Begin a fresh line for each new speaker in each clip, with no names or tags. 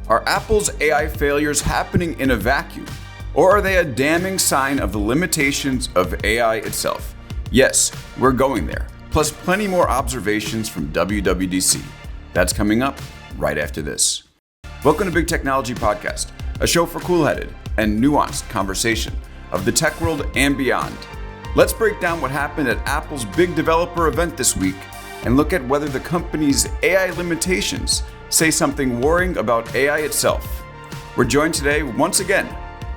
Are Apple's AI failures happening in a vacuum? Or are they a damning sign of the limitations of AI itself? Yes, we're going there. Plus plenty more observations from WWDC. That's coming up right after this. Welcome to Big Technology Podcast, a show for cool-headed and nuanced conversation of the tech world and beyond. Let's break down what happened at Apple's big developer event this week and look at whether the company's AI limitations say something worrying about AI itself. We're joined today once again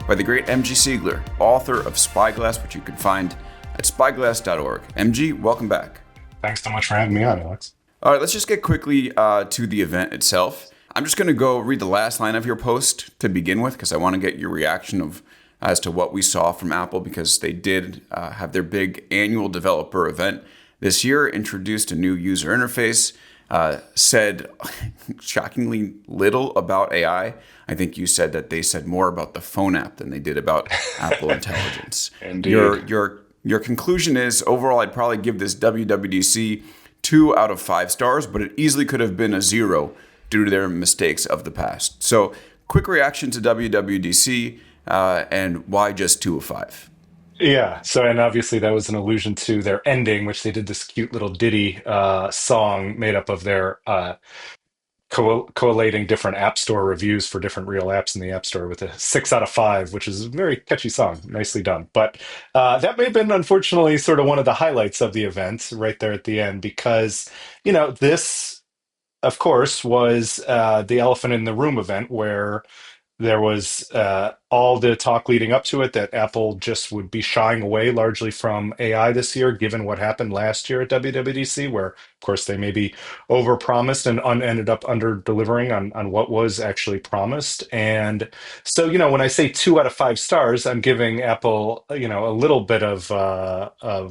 by the great MG Siegler, author of Spyglass, which you can find at spyglass.org. MG, welcome back.
Thanks so much for having me on, Alex.
All right, let's just get quickly to the event itself. I'm just going to go read the last line of your post to begin with because I want to get your reaction as to what we saw from Apple, because they did have their big annual developer event this year, introduced a new user interface, said shockingly little about AI. I think you said that they said more about the phone app than they did about Apple Intelligence.
Indeed.
Your conclusion is, overall, I'd probably give this WWDC 2 out of 5 stars, but it easily could have been a 0 due to their mistakes of the past. So, quick reaction to WWDC and why just 2 of 5?
Yeah, and obviously that was an allusion to their ending, which they did this cute little ditty song made up of their collating different app store reviews for different real apps in the app store with a 6 out of 5, which is a very catchy song. Nicely done. But that may have been, unfortunately, sort of one of the highlights of the event right there at the end, because, this, of course, was the elephant in the room event where there was all the talk leading up to it that Apple just would be shying away largely from AI this year, given what happened last year at WWDC, where, of course, they maybe overpromised and ended up under-delivering on what was actually promised. And so, when I say 2 out of 5 stars, I'm giving Apple, a little bit of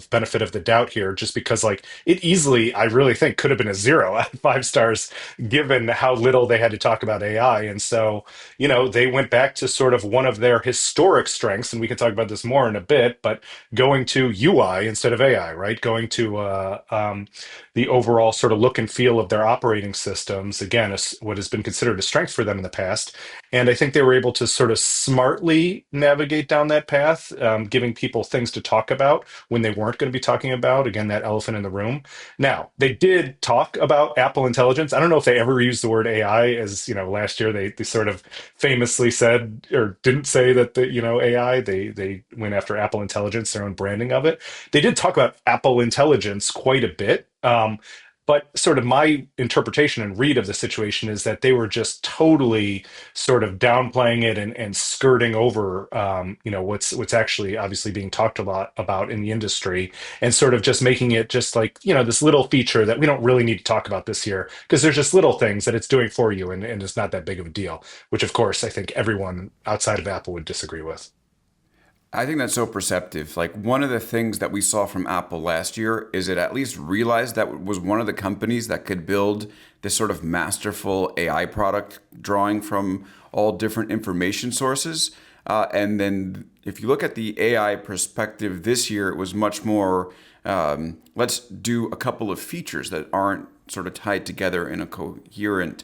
benefit of the doubt here, just because, it easily, I really think, could have been a 0 out of 5 stars, given how little they had to talk about AI. And so, they went back to sort of one of their historic strengths, and we can talk about this more in a bit, but going to UI instead of AI, right? Going to the overall sort of look and feel of their operating systems, again, what has been considered a strength for them in the past. And I think they were able to sort of smartly navigate down that path, giving people things to talk about when they weren't going to be talking about, again, that elephant in the room. Now, they did talk about Apple Intelligence. I don't know if they ever used the word AI, as, last year they sort of famously said, or didn't say that AI, they went after Apple Intelligence, their own branding of it. They did talk about Apple Intelligence quite a bit. But sort of my interpretation and read of the situation is that they were just totally sort of downplaying it and skirting over, what's actually obviously being talked a lot about in the industry, and sort of just making it just like, this little feature that we don't really need to talk about this year, because there's just little things that it's doing for you, and it's not that big of a deal, which of course I think everyone outside of Apple would disagree with.
I think that's so perceptive. Like, one of the things that we saw from Apple last year is it at least realized that it was one of the companies that could build this sort of masterful AI product, drawing from all different information sources. And then if you look at the AI perspective this year, it was much more, let's do a couple of features that aren't sort of tied together in a coherent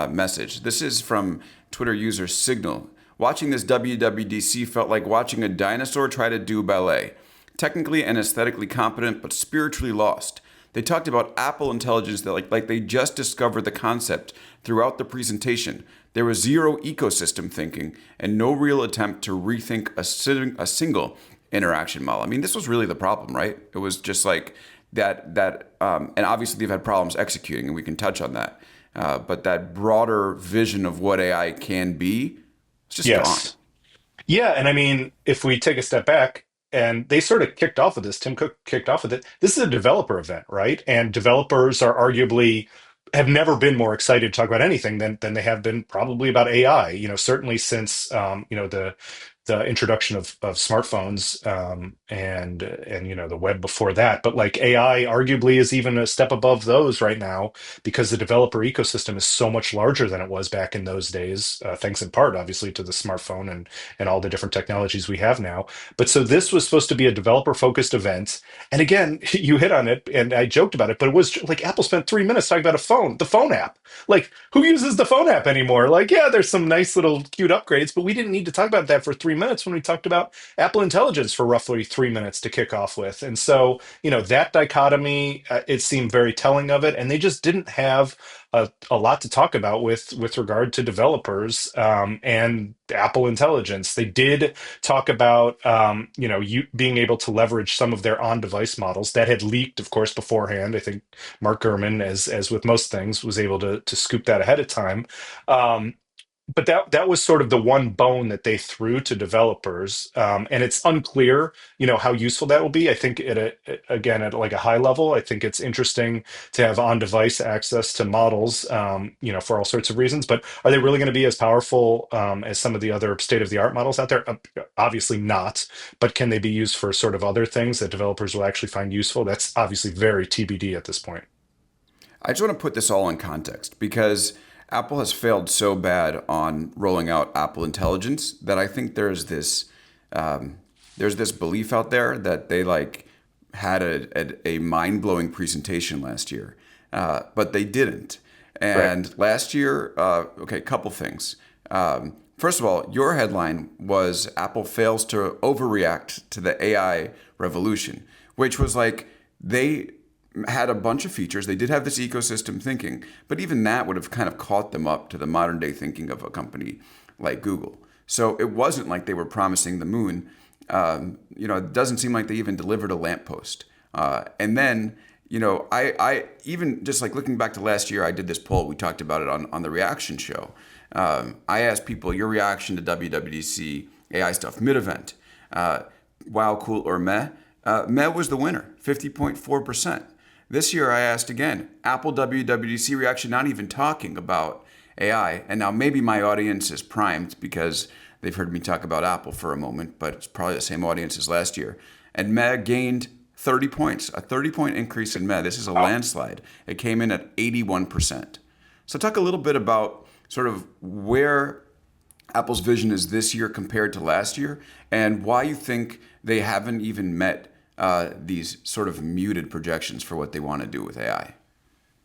message. This is from Twitter user Signal. Watching this WWDC felt like watching a dinosaur try to do ballet. Technically and aesthetically competent, but spiritually lost. They talked about Apple Intelligence that like they just discovered the concept throughout the presentation. There was zero ecosystem thinking and no real attempt to rethink a single interaction model. I mean, this was really the problem, right? It was just like that, and obviously they've had problems executing, and we can touch on that. But that broader vision of what AI can be, it's just gone.
Yeah, and I mean, if we take a step back, and they sort of kicked off with this, Tim Cook kicked off with it. This is a developer event, right? And developers are arguably have never been more excited to talk about anything than they have been probably about AI. Certainly since the the introduction of smartphones, and the web before that. But like AI arguably is even a step above those right now because the developer ecosystem is so much larger than it was back in those days, thanks in part obviously to the smartphone and all the different technologies we have now. But so this was supposed to be a developer focused event, and again, you hit on it, and I joked about it, but it was like Apple spent 3 minutes talking about the phone app. Like, who uses the phone app anymore? Like, yeah, there's some nice little cute upgrades, but we didn't need to talk about that for 3 minutes when we talked about Apple Intelligence for roughly 3 minutes to kick off with. And so, that dichotomy, it seemed very telling of it, and they just didn't have a lot to talk about with regard to developers, and Apple Intelligence. They did talk about you being able to leverage some of their on-device models that had leaked, of course, beforehand. I think Mark Gurman, as with most things, was able to scoop that ahead of time. Um, but that was sort of the one bone that they threw to developers, and it's unclear, how useful that will be. I think again, at like a high level, I think it's interesting to have on-device access to models, for all sorts of reasons. But are they really going to be as powerful as some of the other state-of-the-art models out there? Obviously not. But can they be used for sort of other things that developers will actually find useful? That's obviously very TBD at this point.
I just want to put this all in context because Apple has failed so bad on rolling out Apple Intelligence that I think there's this belief out there that they like had a mind blowing presentation last year, but they didn't.
Right.
And last year, okay, couple things. First of all, your headline was Apple fails to overreact to the AI revolution, which was like they had a bunch of features. They did have this ecosystem thinking, but even that would have kind of caught them up to the modern day thinking of a company like Google. So it wasn't like they were promising the moon. It doesn't seem like they even delivered a lamppost. And then, I even just like looking back to last year, I did this poll. We talked about it on the reaction show. I asked people your reaction to WWDC AI stuff mid-event. Wow, cool, or meh? Meh was the winner, 50.4%. This year I asked again, Apple WWDC reaction, not even talking about AI. And now maybe my audience is primed because they've heard me talk about Apple for a moment, but it's probably the same audience as last year. And Meh gained 30 points, a 30-point increase in Meh. This is a
Wow.
landslide. It came in at 81%. So talk a little bit about sort of where Apple's vision is this year compared to last year, and why you think they haven't even met these sort of muted projections for what they want to do with AI.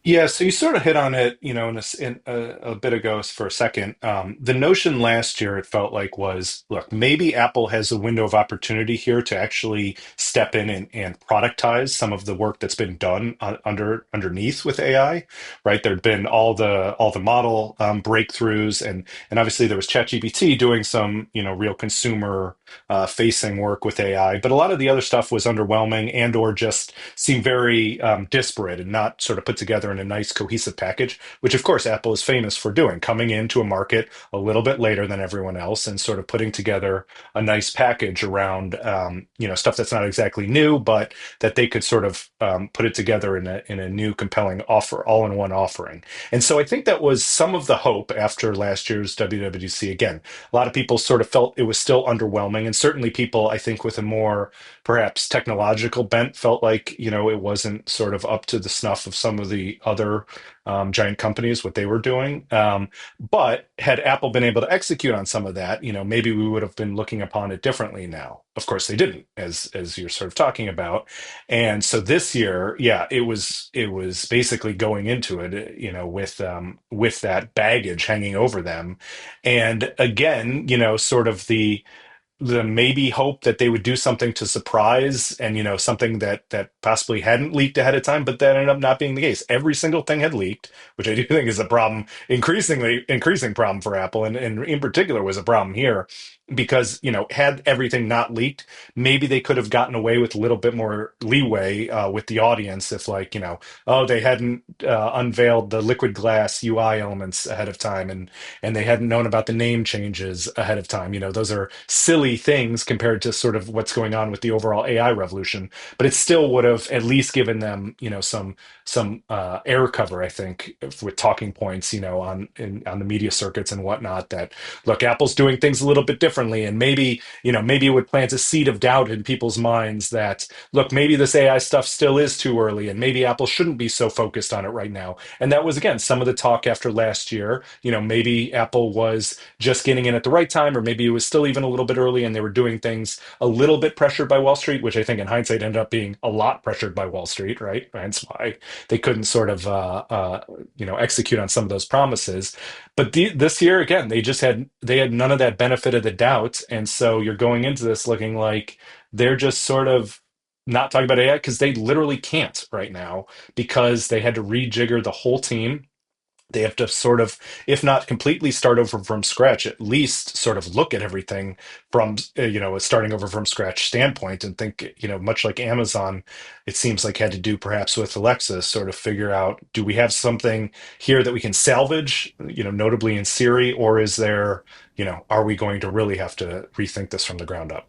Yeah, so you sort of hit on it, a bit ago for a second. The notion last year, it felt like, was, look, maybe Apple has a window of opportunity here to actually step in and productize some of the work that's been done underneath with AI, right? There'd been all the model breakthroughs, and obviously there was ChatGPT doing some, real consumer facing work with AI, but a lot of the other stuff was underwhelming and or just seemed very disparate and not sort of put together in a nice cohesive package, which of course Apple is famous for doing, coming into a market a little bit later than everyone else and sort of putting together a nice package around stuff that's not exactly new, but that they could sort of put it together in a new compelling offer, all in one offering. And so I think that was some of the hope after last year's WWDC. Again, a lot of people sort of felt it was still underwhelming, and certainly people, I think, with a more perhaps technological bent felt like it wasn't sort of up to the snuff of some of the other giant companies what they were doing. But had Apple been able to execute on some of that, maybe we would have been looking upon it differently now. Of course, they didn't, as you're sort of talking about. And so this year, yeah, it was basically going into it, with that baggage hanging over them, and again, sort of the maybe hope that they would do something to surprise, and something that possibly hadn't leaked ahead of time, but that ended up not being the case. Every single thing had leaked, which I do think is a problem, increasing problem for Apple, and in particular was a problem here because had everything not leaked, maybe they could have gotten away with a little bit more leeway with the audience if, like, oh, they hadn't unveiled the liquid glass UI elements ahead of time, and they hadn't known about the name changes ahead of time. Those are silly early things compared to sort of what's going on with the overall AI revolution, but it still would have at least given them, some air cover, I think, with talking points, on the media circuits and whatnot. That look, Apple's doing things a little bit differently, and maybe it would plant a seed of doubt in people's minds that look, maybe this AI stuff still is too early, and maybe Apple shouldn't be so focused on it right now. And that was again some of the talk after last year. Maybe Apple was just getting in at the right time, or maybe it was still even a little bit early, and they were doing things a little bit pressured by Wall Street, which I think in hindsight ended up being a lot pressured by Wall Street, right? That's why they couldn't sort of execute on some of those promises. But this year again, they had none of that benefit of the doubt, and so you're going into this looking like they're just sort of not talking about AI because they literally can't right now because they had to rejigger the whole team. They have to sort of, if not completely start over from scratch, at least sort of look at everything from, a starting over from scratch standpoint and think, much like Amazon, it seems like had to do perhaps with Alexa, sort of figure out, do we have something here that we can salvage, notably in Siri, or is there, are we going to really have to rethink this from the ground up?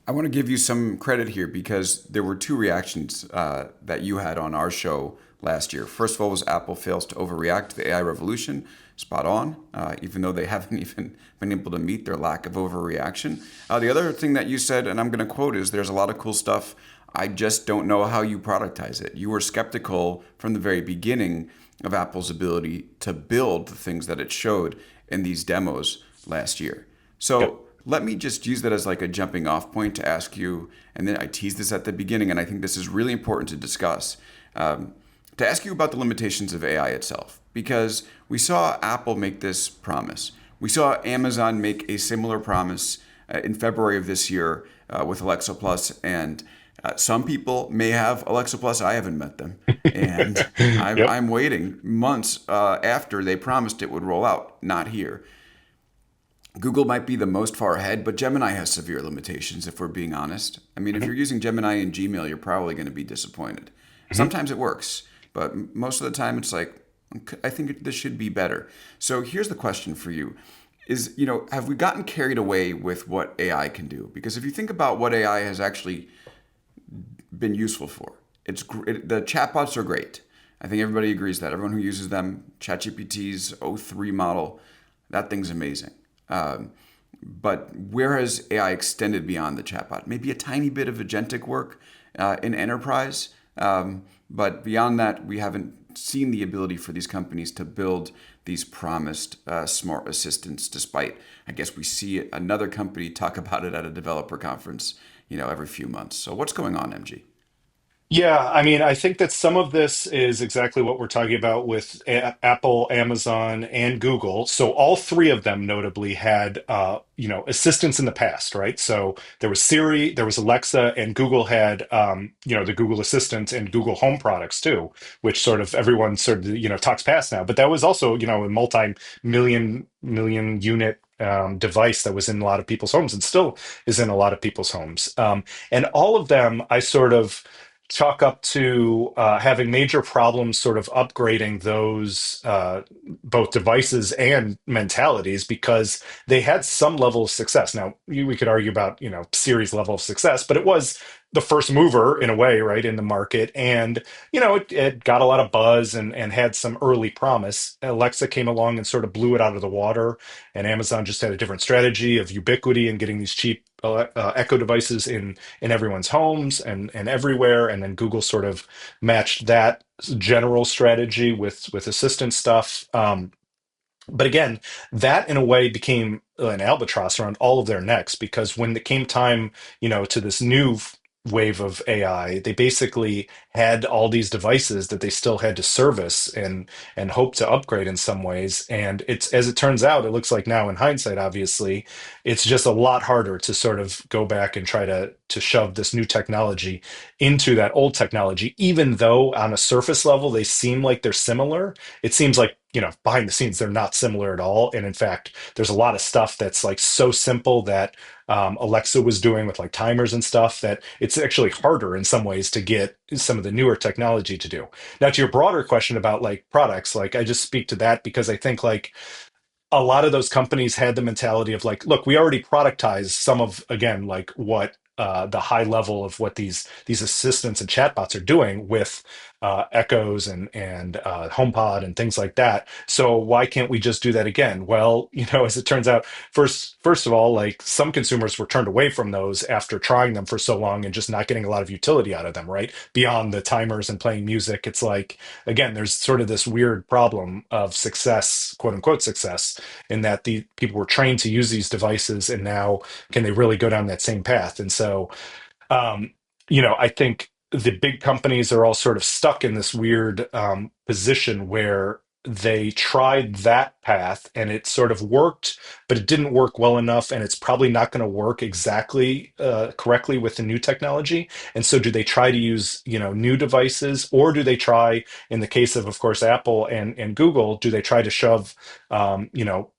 I want to give you some credit here because there were two reactions that you had on our show last year. First of all, was Apple fails to overreact to the AI revolution. Spot on, even though they haven't even been able to meet their lack of overreaction. The other thing that you said, and I'm going to quote, is there's a lot of cool stuff. I just don't know how you productize it. You were skeptical from the very beginning of Apple's ability to build the things that it showed in these demos last year.
Yep.
So let me just use that as like a jumping off point to ask you, and then I teased this at the beginning, and I think this is really important to discuss, to ask you about the limitations of AI itself. Because we saw Apple make this promise. We saw Amazon make a similar promise in February of this year with Alexa Plus, and some people may have Alexa Plus. I haven't met them, and
Yep.
I'm waiting months after they promised it would roll out. Not here. Google might be the most far ahead, but Gemini has severe limitations, if we're being honest. I mean, if
Mhm.
you're using Gemini in Gmail, you're probably going to be disappointed.
Mhm.
Sometimes it works, but most of the time it's like, I think this should be better. So here's the question for you is, have we gotten carried away with what AI can do? Because if you think about what AI has actually been useful for, the chatbots are great. I think everybody agrees that. Everyone who uses them, ChatGPT's O3 model, that thing's amazing. But where has AI extended beyond the chatbot? Maybe a tiny bit of agentic work in enterprise, but beyond that, we haven't seen the ability for these companies to build these promised smart assistants. Despite, I guess, we see another company talk about it at a developer conference, every few months. So what's going on, MG?
Yeah, I mean, I think that some of this is exactly what we're talking about with Apple, Amazon, and Google. So all three of them notably had, assistants in the past, right? So there was Siri, there was Alexa, and Google had, the Google Assistant and Google Home products too, which sort of everyone sort of, talks past now. But that was also, a multi-million unit device that was in a lot of people's homes and still is in a lot of people's homes. And all of them, I sort of chalk up to having major problems sort of upgrading those both devices and mentalities because they had some level of success. Now, we could argue about, Siri's level of success, but it was the first mover in a way, right, in the market. And, it got a lot of buzz and had some early promise. Alexa came along and sort of blew it out of the water. And Amazon just had a different strategy of ubiquity and getting these cheap Echo devices in everyone's homes and everywhere. And then Google sort of matched that general strategy with assistant stuff. But again, that in a way became an albatross around all of their necks because when it came time, to this new wave of AI, they basically had all these devices that they still had to service and hope to upgrade in some ways. And it's as it turns out, it looks like now in hindsight, obviously, it's just a lot harder to sort of go back and try to shove this new technology into that old technology, even though on a surface level they seem like they're similar. It seems like behind the scenes they're not similar at all, and in fact there's a lot of stuff that's like so simple that Alexa was doing with like timers and stuff that it's actually harder in some ways to get some of the newer technology to do. Now, to your broader question about like products, like I just speak to that because I think like a lot of those companies had the mentality of like, look, we already productized some of, again, like what the high level of what these assistants and chatbots are doing with Echoes and HomePod and things like that. So why can't we just do that again? Well, as it turns out, first of all, like some consumers were turned away from those after trying them for so long and just not getting a lot of utility out of them, right? Beyond the timers and playing music, it's like, again, there's sort of this weird problem of success, quote unquote success, in that the people were trained to use these devices, and now can they really go down that same path? And so um, I think the big companies are all sort of stuck in this weird position where they tried that path and it sort of worked, but it didn't work well enough, and it's probably not going to work exactly correctly with the new technology. And so, do they try to use new devices, or do they try, in the case of course, Apple and Google, do they try to shove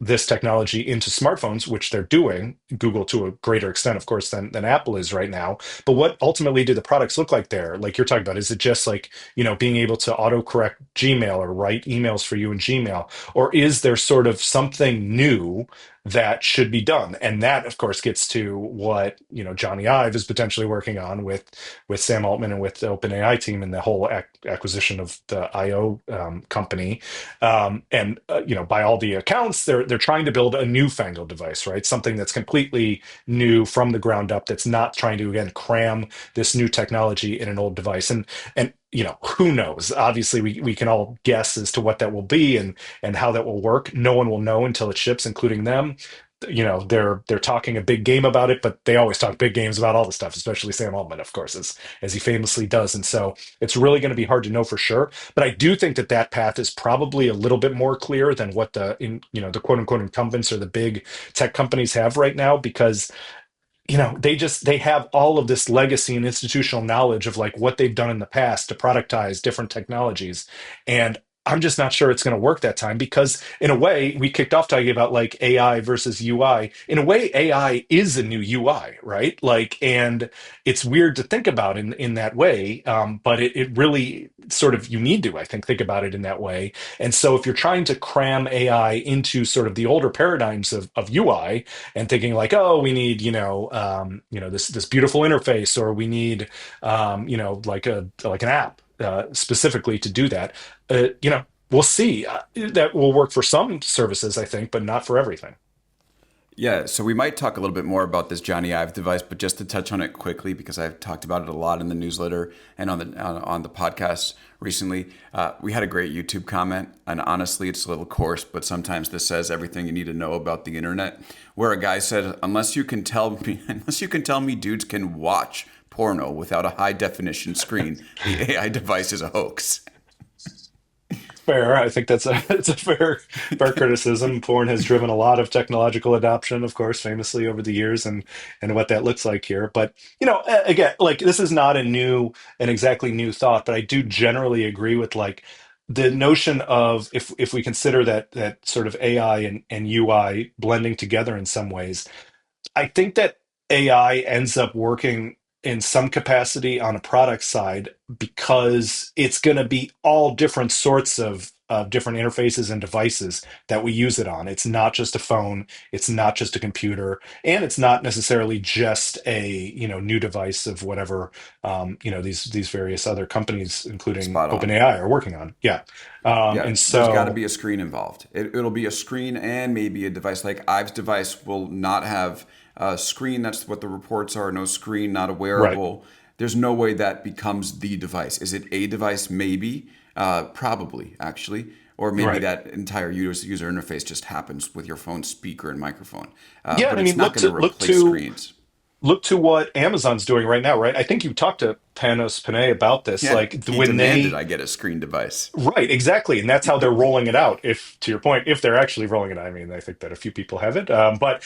this technology into smartphones, which they're doing, Google to a greater extent, of course, than Apple is right now. But what ultimately do the products look like there? Like you're talking about, is it just like, being able to autocorrect Gmail or write emails for you in Gmail? Or is there sort of something new that should be done? And that, of course, gets to what, Johnny Ive is potentially working on with Sam Altman and with the OpenAI team and the whole acquisition of the IO company. And by all the accounts, they're trying to build a newfangled device, right? Something that's completely new from the ground up, that's not trying to again cram this new technology in an old device. And who knows? Obviously, we can all guess as to what that will be and how that will work. No one will know until it ships, including them. They're talking a big game about it, but they always talk big games about all the stuff, especially Sam Altman, of course, as he famously does. And so it's really going to be hard to know for sure. But I do think that path is probably a little bit more clear than what the quote unquote incumbents or the big tech companies have right now, because they have all of this legacy and institutional knowledge of like what they've done in the past to productize different technologies. And I'm just not sure it's going to work that time, because in a way we kicked off talking about like AI versus UI. In a way, AI is a new UI, right? Like, and it's weird to think about in that way. But it really sort of, you need to, I think about it in that way. And so if you're trying to cram AI into sort of the older paradigms of UI, and thinking like, oh, we need this beautiful interface, or we need like an app specifically to do that. We'll see. That will work for some services, I think, but not for everything.
Yeah, so we might talk a little bit more about this Johnny Ive device, but just to touch on it quickly, because I've talked about it a lot in the newsletter and on the podcast recently. We had a great YouTube comment, and honestly, it's a little coarse, but sometimes this says everything you need to know about the internet. Where a guy said, unless you can tell me dudes can watch porno without a high definition screen, the AI device is a hoax.
Fair. I think it's a fair criticism. Porn has driven a lot of technological adoption, of course, famously over the years, and what that looks like here. But again, like this is not an exactly new thought, but I do generally agree with like the notion of, if we consider that sort of AI and UI blending together in some ways, I think that AI ends up working in some capacity on a product side, because it's going to be all different sorts of different interfaces and devices that we use it on. It's not just a phone, it's not just a computer, and it's not necessarily just a new device of whatever these various other companies, including
Spot on.
OpenAI, are working on. Yeah,
Yeah,
and
there's got to
so
be a screen involved. It'll be a screen and maybe a device. Like Ives' device will not have a screen. That's what the reports are. No screen, not a
right.
wearable. There's no way that becomes the device. Is it a device? Maybe. Probably, actually. Or maybe
Right.
that entire user interface just happens with your phone speaker and microphone.
Yeah,
But
I
it's
mean,
not going to
look
replace
to
screens.
what Amazon's doing right now, right? I think you talked to Panos Panay about this.
Yeah,
Like
he
when
demanded
they,
I get a screen device.
right, exactly, and that's how they're rolling it out. If, to your point, if they're actually rolling it out, I mean, I think that a few people have it, but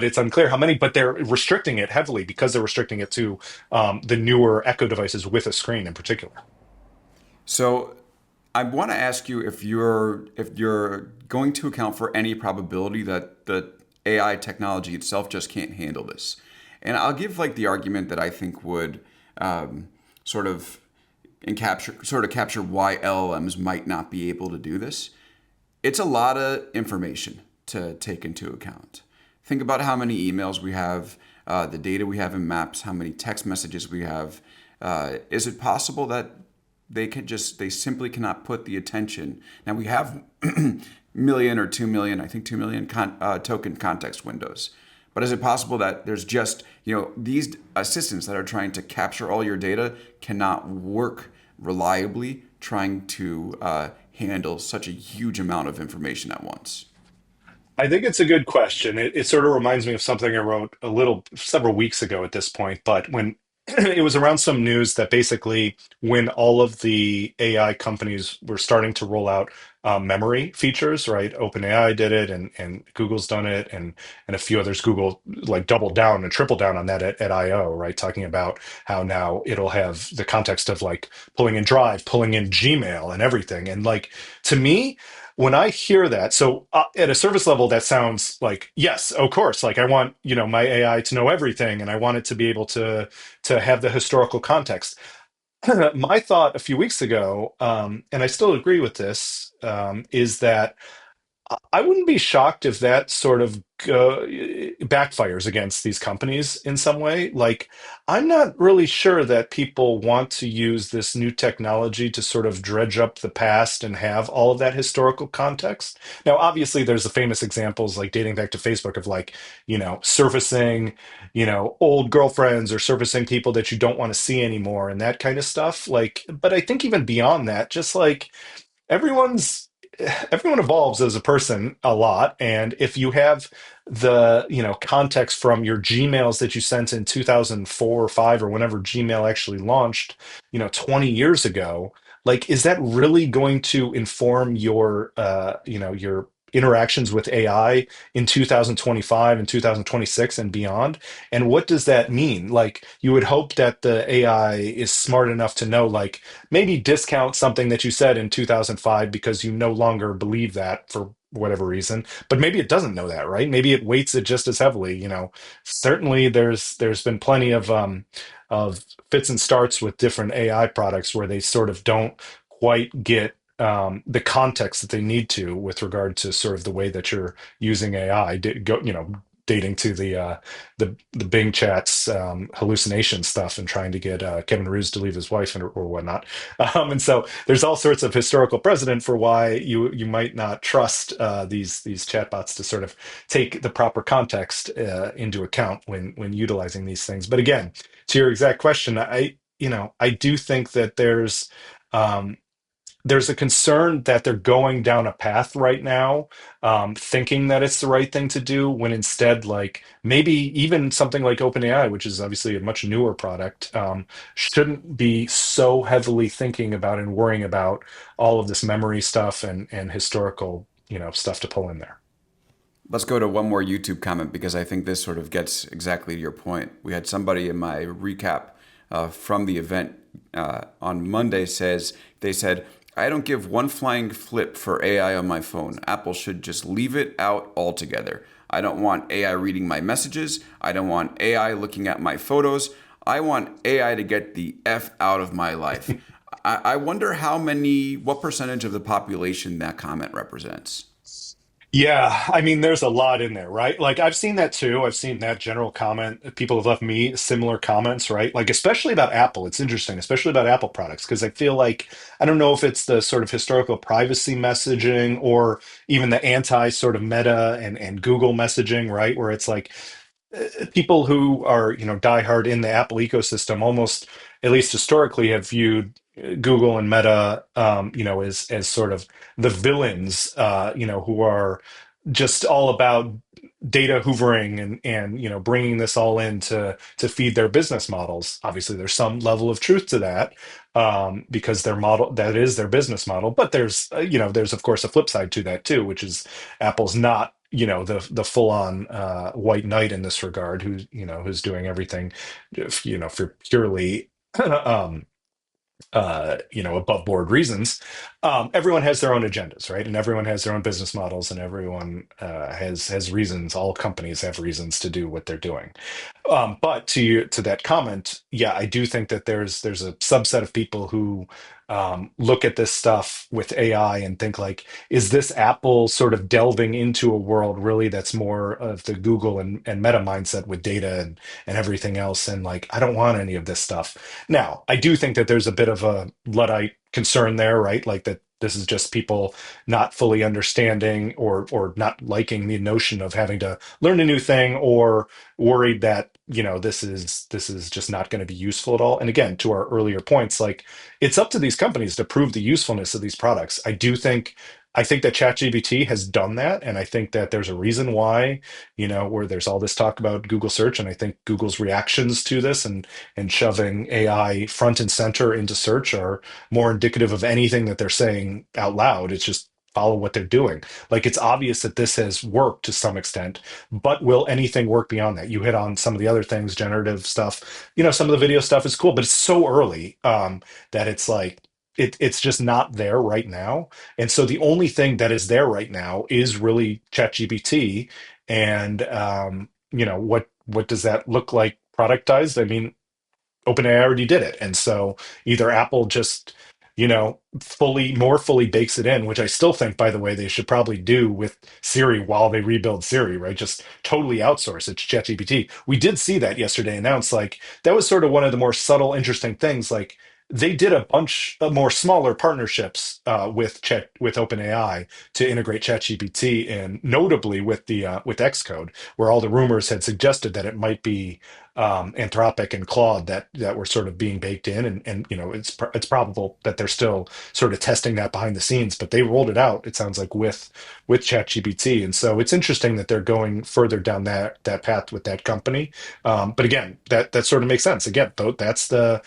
it's unclear how many. But they're restricting it heavily, because they're restricting it to the newer Echo devices with a screen in particular.
So I want to ask you if you're going to account for any probability that the AI technology itself just can't handle this. And I'll give like the argument that I think would sort of capture why LLMs might not be able to do this. It's a lot of information to take into account. Think about how many emails we have, the data we have in maps, how many text messages we have. Is it possible that they simply cannot put the attention? Now we have million or 2 million, I think 2 million token context windows. But is it possible that there's just, these assistants that are trying to capture all your data cannot work reliably trying to handle such a huge amount of information at once?
I think it's a good question. It sort of reminds me of something I wrote several weeks ago at this point, but when it was around some news that basically when all of the AI companies were starting to roll out memory features, right? OpenAI did it, and Google's done it, and a few others. Google like doubled down and tripled down on that at I/O, right? Talking about how now it'll have the context of like pulling in Drive, pulling in Gmail, and everything. And like to me, when I hear that, so at a service level, that sounds like, yes, of course. Like I want, my AI to know everything, and I want it to be able to have the historical context. My thought a few weeks ago, and I still agree with this, is that I wouldn't be shocked if that sort of backfires against these companies in some way. Like, I'm not really sure that people want to use this new technology to sort of dredge up the past and have all of that historical context. Now, obviously, there's the famous examples like dating back to Facebook of like, surfacing, old girlfriends or surfacing people that you don't want to see anymore and that kind of stuff. Like, but I think even beyond that, just like, everyone's everyone evolves as a person a lot, and if you have the context from your gmails that you sent in 2004 or 5 or whenever Gmail actually launched 20 years ago, like is that really going to inform your interactions with AI in 2025 and 2026 and beyond? And what does that mean? Like you would hope that the AI is smart enough to know, like, maybe discount something that you said in 2005 because you no longer believe that for whatever reason, but maybe it doesn't know that, right? Maybe it weights it just as heavily. Certainly there's been plenty of fits and starts with different AI products where they sort of don't quite get the context that they need to with regard to sort of the way that you're using AI. Dating to the Bing chats hallucination stuff and trying to get Kevin Roos to leave his wife or whatnot. And so there's all sorts of historical precedent for why you might not trust these chatbots to sort of take the proper context into account when utilizing these things. But again, to your exact question, I do think that um, there's a concern that they're going down a path right now, thinking that it's the right thing to do, when instead, like maybe even something like OpenAI, which is obviously a much newer product, shouldn't be so heavily thinking about and worrying about all of this memory stuff and historical, stuff to pull in there.
Let's go to one more YouTube comment because I think this sort of gets exactly to your point. We had somebody in my recap from the event on Monday they said, I don't give one flying flip for AI on my phone. Apple should just leave it out altogether. I don't want AI reading my messages. I don't want AI looking at my photos. I want AI to get the F out of my life. I wonder what percentage of the population that comment represents.
Yeah, I mean, there's a lot in there, right? Like, I've seen that too. I've seen that general comment. People have left me similar comments, right? Like, especially about Apple. It's interesting, especially about Apple products, because I feel like I don't know if it's the sort of historical privacy messaging or even the anti sort of Meta and Google messaging, right? Where it's like people who are diehard in the Apple ecosystem almost, at least historically, have viewed Google and Meta as sort of the villains, who are just all about data hoovering and bringing this all in to feed their business models. Obviously there's some level of truth to that, because their model, that is their business model, but there's of course a flip side to that too, which is Apple's not the full on white knight in this regard, who's doing everything for purely um above board reasons. Everyone has their own agendas, right? And everyone has their own business models, and everyone has reasons. All companies have reasons to do what they're doing. But to that comment, yeah, I do think that there's a subset of people who look at this stuff with AI and think like, is this Apple sort of delving into a world really that's more of the Google and Meta mindset with data and everything else? And like, I don't want any of this stuff. Now, I do think that there's a bit of a Luddite concern there, right? Like that this is just people not fully understanding or not liking the notion of having to learn a new thing or worried that, this is just not going to be useful at all. And again, to our earlier points, like it's up to these companies to prove the usefulness of these products. I think that ChatGPT has done that, and I think that there's a reason why, where there's all this talk about Google search, and I think Google's reactions to this and shoving AI front and center into search are more indicative of anything that they're saying out loud. It's just follow what they're doing. Like it's obvious that this has worked to some extent, but will anything work beyond that? You hit on some of the other things, generative stuff. Some of the video stuff is cool, but it's so early. That it's like it's just not there right now. And so the only thing that is there right now is really ChatGPT. And what does that look like productized? I mean, OpenAI already did it. And so either Apple just, more fully bakes it in, which I still think, by the way, they should probably do with Siri while they rebuild Siri, right? Just totally outsource it to ChatGPT. We did see that yesterday announced. Like that was sort of one of the more subtle, interesting things. Like they did a bunch of more smaller partnerships with OpenAI to integrate ChatGPT, and notably with Xcode, where all the rumors had suggested that it might be Anthropic and Claude that were sort of being baked in, and it's probable that they're still sort of testing that behind the scenes, but they rolled it out. It sounds like with ChatGPT, and so it's interesting that they're going further down that path with that company. But again, that sort of makes sense. Again, though, that's the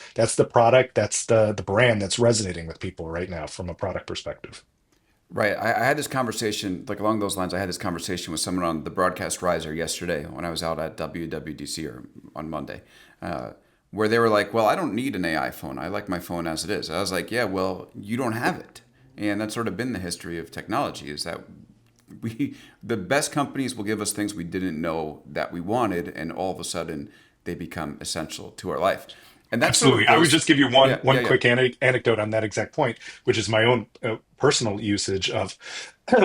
product, that's the brand that's resonating with people right now from a product perspective.
Right. I had this conversation, like along those lines, I had this conversation with someone on the broadcast riser yesterday when I was out at WWDC or on Monday, where they were like, well, I don't need an AI phone. I like my phone as it is. I was like, yeah, well, you don't have it. And that's sort of been the history of technology is that the best companies will give us things we didn't know that we wanted, and all of a sudden they become essential to our life. And that sort of
Absolutely. I would
goes,
just give you one
yeah, yeah,
one
yeah.
quick anecdote on that exact point, which is my own personal usage of,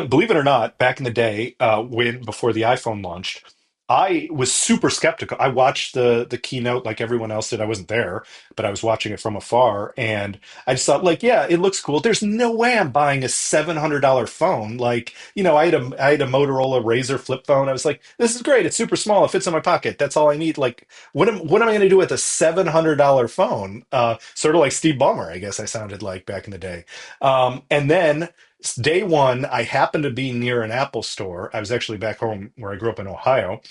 believe it or not, back in the day, when before the iPhone launched, I was super skeptical. I watched the keynote like everyone else did. I wasn't there, but I was watching it from afar, and I just thought, like, yeah, it looks cool. There's no way I'm buying a $700 phone. Like, I had a Motorola Razr flip phone. I was like, this is great. It's super small. It fits in my pocket. That's all I need. Like, what am I going to do with a $700 phone? Sort of like Steve Ballmer, I guess I sounded like back in the day. And then day one, I happened to be near an Apple store. I was actually back home where I grew up in Ohio.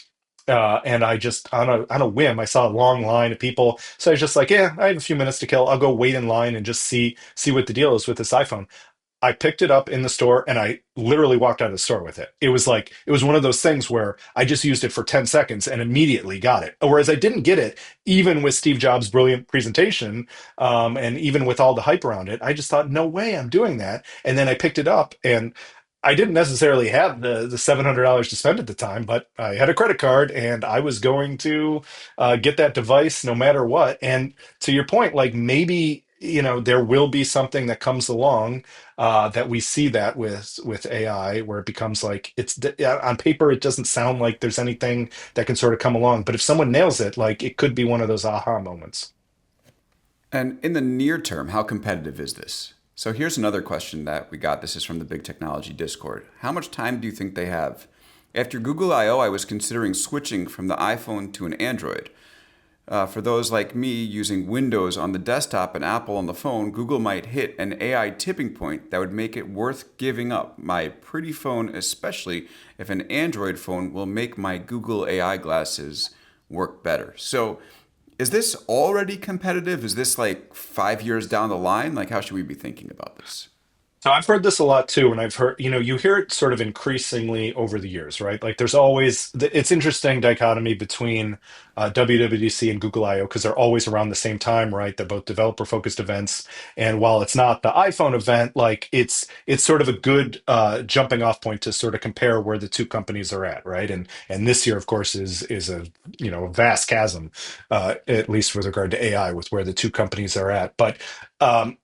And I just on a whim, I saw a long line of people. So I was just like, yeah, I have a few minutes to kill. I'll go wait in line and just see what the deal is with this iPhone. I picked it up in the store and I literally walked out of the store with it. It was one of those things where I just used it for 10 seconds and immediately got it. Whereas I didn't get it even with Steve Jobs' brilliant presentation, and even with all the hype around it. I just thought, no way I'm doing that. And then I picked it up, and I didn't necessarily have the $700 to spend at the time, but I had a credit card and I was going to get that device no matter what. And to your point, like maybe there will be something that comes along, that we see that with AI, where it becomes like yeah, on paper it doesn't sound like there's anything that can sort of come along, but if someone nails it, like it could be one of those aha moments.
And in the near term, how competitive is this? So here's another question that we got. This is from the Big Technology Discord. How much time do you think they have? After Google I/O, I was considering switching from the iPhone to an Android. For those like me using Windows on the desktop and Apple on the phone, Google might hit an AI tipping point that would make it worth giving up my pretty phone, especially if an Android phone will make my Google AI glasses work better. So is this already competitive? Is this like 5 years down the line? Like, how should we be thinking about this?
So I've heard this a lot too, and I've heard, you hear it sort of increasingly over the years, right? Like there's always, it's interesting dichotomy between WWDC and Google I/O because they're always around the same time, right? They're both developer-focused events, and while it's not the iPhone event, like it's sort of a good jumping off point to sort of compare where the two companies are at, right? And this year, of course, is a a vast chasm, at least with regard to AI, with where the two companies are at. But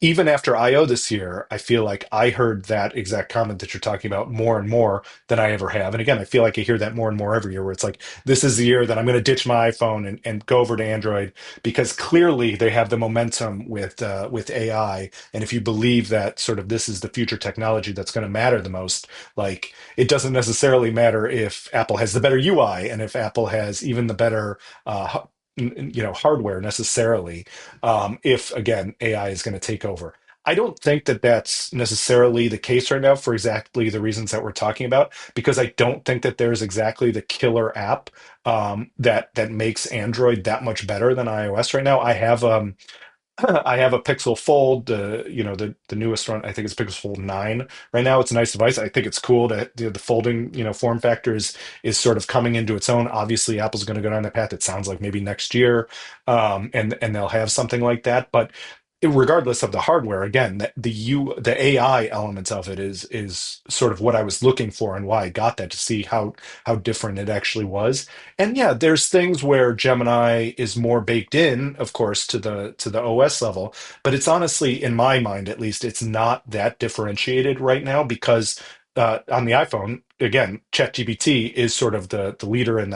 even after I/O this year, I feel like I heard that exact comment that you're talking about more and more than I ever have. And again, I feel like I hear that more and more every year, where it's like, this is the year that I'm going to ditch my iPhone and go over to Android because clearly they have the momentum with AI. And if you believe that sort of this is the future technology that's going to matter the most, like it doesn't necessarily matter if Apple has the better UI and if Apple has even the better hardware necessarily, if again AI is going to take over. I don't think that that's necessarily the case right now for exactly the reasons that we're talking about, because I don't think that there's exactly the killer app that makes Android that much better than iOS right now. I have I have a Pixel Fold, the newest one. I think it's Pixel Fold 9 right now. It's a nice device. I think it's cool that the folding, form factor is sort of coming into its own. Obviously, Apple's going to go down that path. It sounds like maybe next year, and they'll have something like that. But regardless of the hardware, again, the AI elements of it is sort of what I was looking for and why I got that, to see how different it actually was. And yeah, there's things where Gemini is more baked in, of course, to the OS level, but it's honestly, in my mind at least, it's not that differentiated right now because on the iPhone, again, ChatGPT is sort of the leader in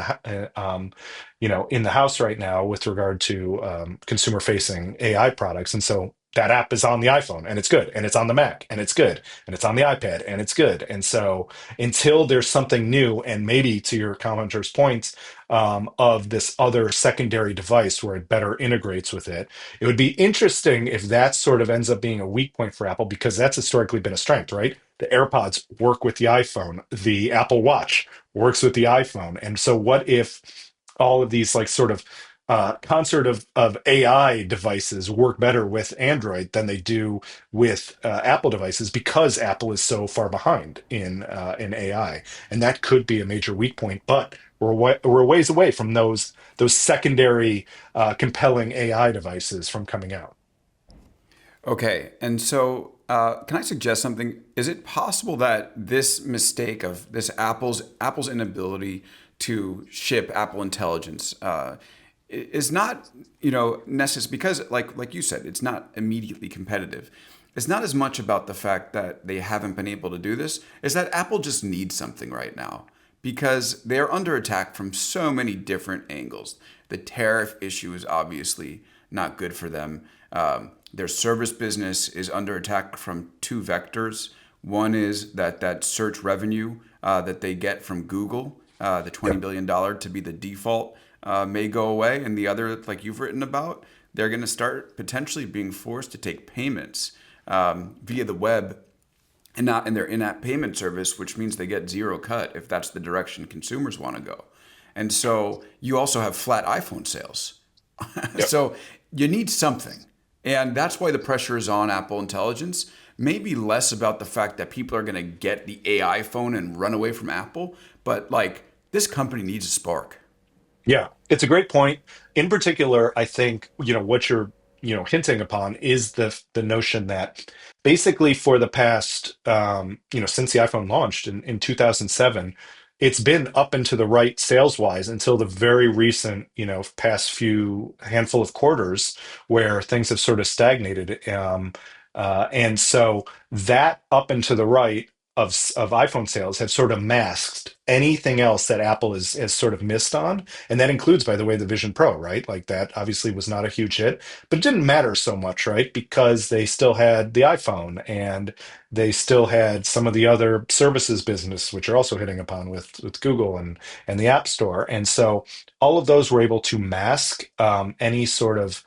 in the house right now with regard to consumer facing AI products, and so. That app is on the iPhone and it's good, and it's on the Mac and it's good, and it's on the iPad and it's good. And so, until there's something new, and maybe to your commenter's point, of this other secondary device where it better integrates with it. It would be interesting if that sort of ends up being a weak point for Apple, because that's historically been a strength, right? The AirPods work with the iPhone, the Apple Watch works with the iPhone. And so, what if all of these, like, sort of concert of AI devices work better with Android than they do with Apple devices, because Apple is so far behind in AI, and that could be a major weak point. But we're a ways away from those secondary compelling AI devices from coming out.
Okay, and so can I suggest something? Is it possible that this mistake of this Apple's inability to ship Apple Intelligence is not necessary, because like you said, it's not immediately competitive. It's not as much about the fact that they haven't been able to do this, is that Apple just needs something right now because they're under attack from so many different angles. The tariff issue is obviously not good for them. Their service business is under attack from two vectors. One is that search revenue that they get from Google, the $20 billion to be the default, may go away. And the other, like you've written about, they're going to start potentially being forced to take payments via the web and not in their in-app payment service, which means they get zero cut if that's the direction consumers want to go. And so you also have flat iPhone sales.
Yep.
So you need something. And that's why the pressure is on Apple Intelligence. Maybe less about the fact that people are going to get the AI phone and run away from Apple, but like this company needs a spark.
Yeah, it's a great point. In particular, I think, what you're, hinting upon is the notion that basically for the past, since the iPhone launched in 2007, it's been up and to the right sales wise until the very recent, past few handful of quarters where things have sort of stagnated. And so that up and to the right of iPhone sales have sort of masked anything else that Apple has sort of missed on. And that includes, by the way, the Vision Pro, right? Like that obviously was not a huge hit, but it didn't matter so much, right? Because they still had the iPhone and they still had some of the other services business, which are also hitting upon with Google and the App Store. And so all of those were able to mask any sort of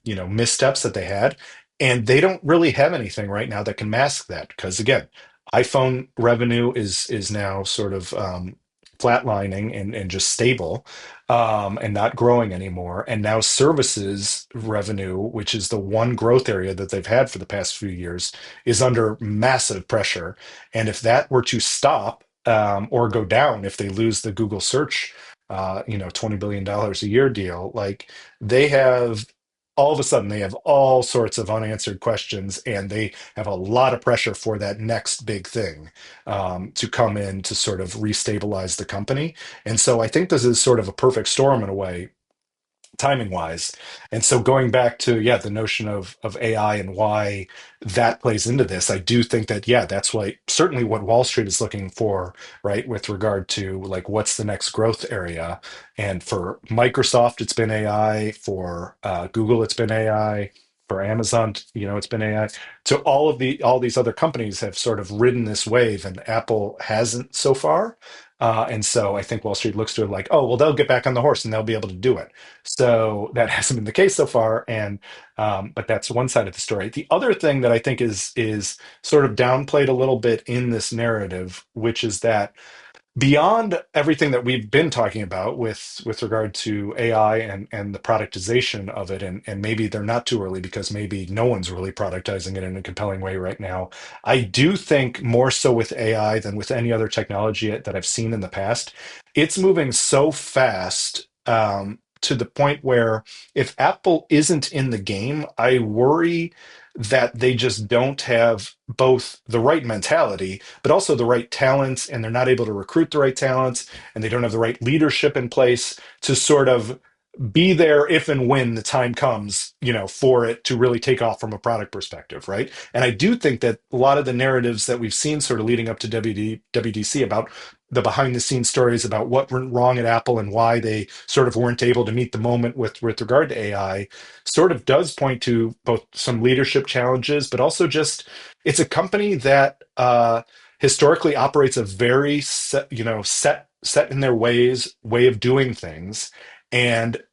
missteps that they had. And they don't really have anything right now that can mask that, because again, iPhone revenue is now sort of flatlining and just stable, and not growing anymore. And now services revenue, which is the one growth area that they've had for the past few years, is under massive pressure. And if that were to stop or go down, if they lose the Google search $20 billion a year deal. Like they have all of a sudden they have all sorts of unanswered questions, and they have a lot of pressure for that next big thing to come in to sort of restabilize the company. And so I think this is sort of a perfect storm in a way, timing wise. And so going back to the notion of AI and why that plays into this, I do think that that's why certainly what Wall Street is looking for, right, with regard to like what's the next growth area. And for Microsoft it's been AI, for Google it's been AI, for Amazon, it's been AI. So all these other companies have sort of ridden this wave, and Apple hasn't so far. And so I think Wall Street looks to it like, oh, well, they'll get back on the horse and they'll be able to do it. So that hasn't been the case so far, and but that's one side of the story. The other thing that I think is sort of downplayed a little bit in this narrative, which is that beyond everything that we've been talking about with regard to AI and the productization of it, and maybe they're not too early because maybe no one's really productizing it in a compelling way right now. I do think more so with AI than with any other technology that I've seen in the past, it's moving so fast. To the point where if Apple isn't in the game, I worry that they just don't have both the right mentality, but also the right talents, and they're not able to recruit the right talents, and they don't have the right leadership in place to sort of be there if and when the time comes, for it to really take off from a product perspective, right? And I do think that a lot of the narratives that we've seen sort of leading up to WWDC about the behind the scenes stories about what went wrong at Apple and why they sort of weren't able to meet the moment with regard to AI sort of does point to both some leadership challenges, but also just it's a company that historically operates a very set in their way of doing things. And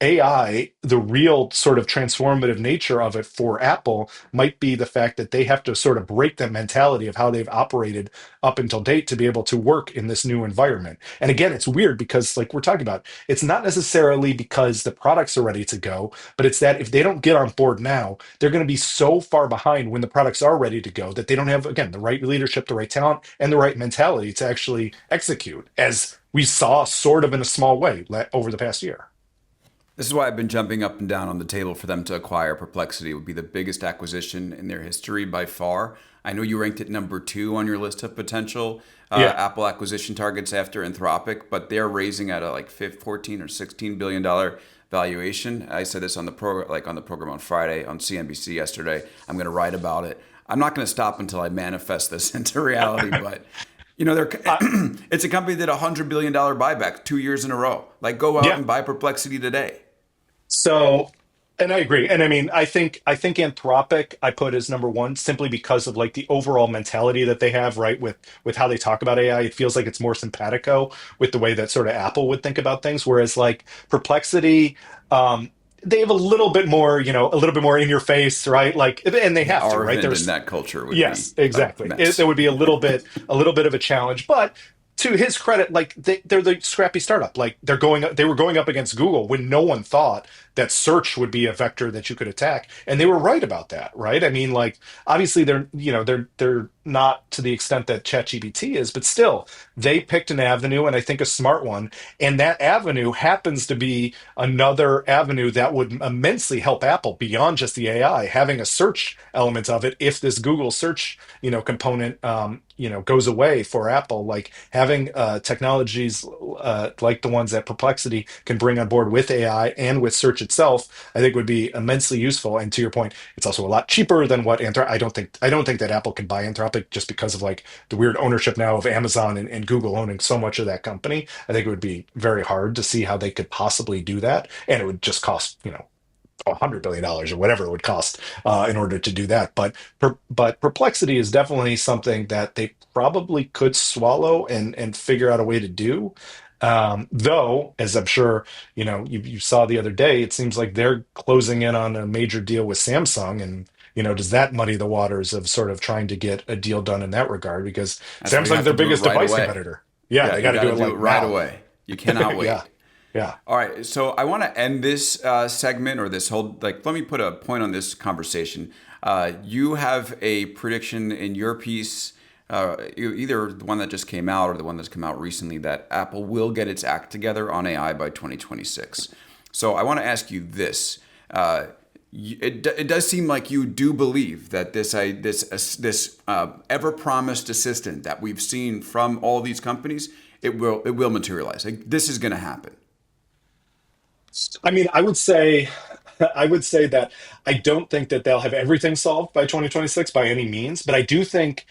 AI, the real sort of transformative nature of it for Apple might be the fact that they have to sort of break that mentality of how they've operated up until date to be able to work in this new environment. And again, it's weird because, like we're talking about, it's not necessarily because the products are ready to go, but it's that if they don't get on board now, they're going to be so far behind when the products are ready to go that they don't have, again, the right leadership, the right talent, and the right mentality to actually execute, as we saw sort of in a small way over the past year.
This is why I've been jumping up and down on the table for them to acquire Perplexity. It would be the biggest acquisition in their history by far. I know you ranked it number 2 on your list of potential
Yeah.
Apple acquisition targets after Anthropic, but they're raising at a like 14 or 16 billion dollar valuation. I said this on on the program on Friday on CNBC yesterday. I'm going to write about it. I'm not going to stop until I manifest this into reality, but they're it's a company that did $100 billion buyback 2 years in a row. Like, go out
Yeah.
and buy Perplexity today.
So, and I agree. And I mean, I think Anthropic I put as number one simply because of like the overall mentality that they have, right? With how they talk about AI. It feels like it's more simpatico with the way that sort of Apple would think about things. Whereas like Perplexity, they have a little bit more, a little bit more in your face, right? Like, and they
Yeah,
have to, right?
Arvind in
There's
that culture would be
Yes,
a
exactly. There
mess.
would be a little bit of a challenge, but to his credit, like they're the scrappy startup. Like they were going up against Google when no one thought that search would be a vector that you could attack, and they were right about that, right? I mean, like obviously they're not to the extent that ChatGPT is, but still they picked an avenue, and I think a smart one, and that avenue happens to be another avenue that would immensely help Apple beyond just the AI, having a search element of it. If this Google search, component, goes away for Apple, like having technologies like the ones that Perplexity can bring on board with AI and with search itself, I think would be immensely useful. And to your point, it's also a lot cheaper than what Anthropic. I don't think that Apple can buy Anthropic just because of like the weird ownership now of Amazon and Google owning so much of that company. I think it would be very hard to see how they could possibly do that, and it would just cost $100 billion or whatever it would cost in order to do that. But Perplexity is definitely something that they probably could swallow and figure out a way to do. Though, as I'm sure you saw the other day, it seems like they're closing in on a major deal with Samsung, and does that muddy the waters of sort of trying to get a deal done in that regard? Because
That's why you
Samsung's
have to
their
do it
biggest
right
device
away.
competitor. Yeah,
Yeah,
they
you
got to
got
do
to
it
do it
like
right
now.
away. You cannot wait.
Yeah, yeah,
All right, so I want to end this segment or this whole let me put a point on this conversation. You have a prediction in your piece either the one that just came out or the one that's come out recently, that Apple will get its act together on AI by 2026. So I want to ask you this. It does seem like you do believe that this ever promised assistant that we've seen from all these companies, it will materialize. Like, this is going to happen.
I mean, I would say that I don't think that they'll have everything solved by 2026 by any means, but I do think